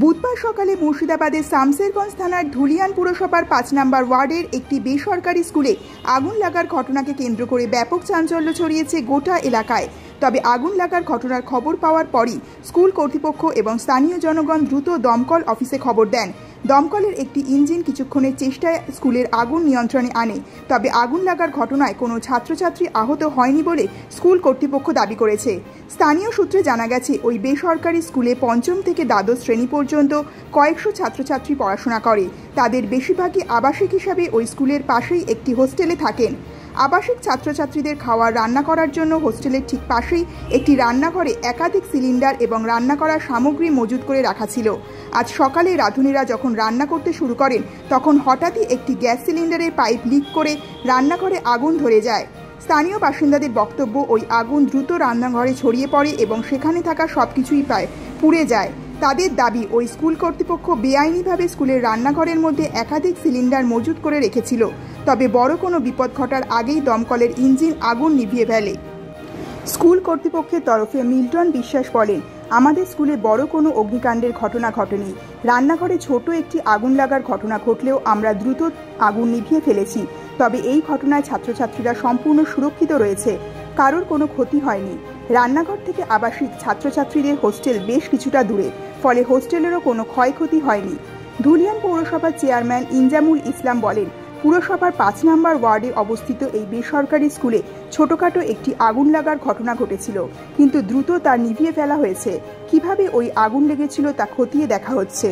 বুধবার সকালে মুর্শিদাবাদের শামসেরগঞ্জ থানার ধুলিয়ান পুরসভার ৫ নম্বর ওয়ার্ডের একটি বেসরকারি স্কুলে আগুন লাগার ঘটনাকে কেন্দ্র করে ব্যাপক চাঞ্চল্য ছড়িয়েছে গোটা এলাকায়। তবে আগুন লাগার ঘটনার খবর পাওয়ার পরই স্কুল কর্তৃপক্ষ এবং স্থানীয় জনগণ দ্রুত দমকল অফিসে খবর দেন। দমকলের একটি ইঞ্জিন কিছুক্ষণের চেষ্টায় স্কুলের আগুন নিয়ন্ত্রণে আনে। তবে আগুন লাগার ঘটনায় কোনো ছাত্রছাত্রী আহত হয়নি বলে স্কুল কর্তৃপক্ষ দাবি করেছে। স্থানীয় সূত্রে জানা গেছে, ওই বেসরকারি স্কুলে পঞ্চম থেকে দ্বাদশ শ্রেণী পর্যন্ত কয়েকশো ছাত্রছাত্রী পড়াশোনা করে। তাদের বেশিরভাগই আবাসিক হিসাবে ওই স্কুলের পাশেই একটি হোস্টেলে থাকেন। আবাসিক ছাত্রছাত্রীদের খাওয়ার রান্না করার জন্য হোস্টেলের ঠিক পাশেই একটি রান্নাঘরে একাধিক সিলিন্ডার এবং রান্না করার সামগ্রী মজুত করে রাখা ছিল। আজ সকালে রাঁধুনিরা যখন রান্না করতে শুরু করেন, তখন হঠাৎই একটি গ্যাস সিলিন্ডারের পাইপ লিক করে রান্নাঘরে আগুন ধরে যায়। স্থানীয় বাসিন্দাদের বক্তব্য, ওই আগুন দ্রুত রান্নাঘরে ছড়িয়ে পড়ে এবং সেখানে থাকা সবকিছুই প্রায় পুড়ে যায়। তাদের দাবি, ওই স্কুল কর্তৃপক্ষ বেআইনিভাবে স্কুলের রান্নাঘরের মধ্যে একাধিক সিলিন্ডার মজুত করে রেখেছিল। তবে বড় কোনো বিপদ ঘটার আগেই দমকলের ইঞ্জিন আগুন নিভিয়ে ফেলে। স্কুল কর্তৃপক্ষের তরফে মিল্টন বিশ্বাস বলেন, আমাদের স্কুলে বড় কোনো অগ্নিকাণ্ডের ঘটনা ঘটেনি। রান্নাঘরে ছোট একটি আগুন লাগার ঘটনা ঘটলেও আমরা দ্রুত আগুন নিভিয়ে ফেলেছি। তবে এই ঘটনায় ছাত্রছাত্রীরা সম্পূর্ণ সুরক্ষিত রয়েছে, কারোর কোনো ক্ষতি হয়নি। রান্নাঘর থেকে আবাসিক ছাত্রছাত্রীদের হোস্টেল বেশ কিছুটা দূরে, ফলে হোস্টেলেরও কোনো ক্ষয়ক্ষতি হয়নি। ধুলিয়ান পৌরসভার চেয়ারম্যান ইনজামুল ইসলাম বলেন, পুরসভার ৫ নম্বর ওয়ার্ডে অবস্থিত এই বেসরকারি স্কুলে ছোটখাটো একটি আগুন লাগার ঘটনা ঘটেছিল, কিন্তু দ্রুত তা নিভিয়ে ফেলা হয়েছে। কিভাবে ওই আগুন লেগেছিল তা খতিয়ে দেখা হচ্ছে।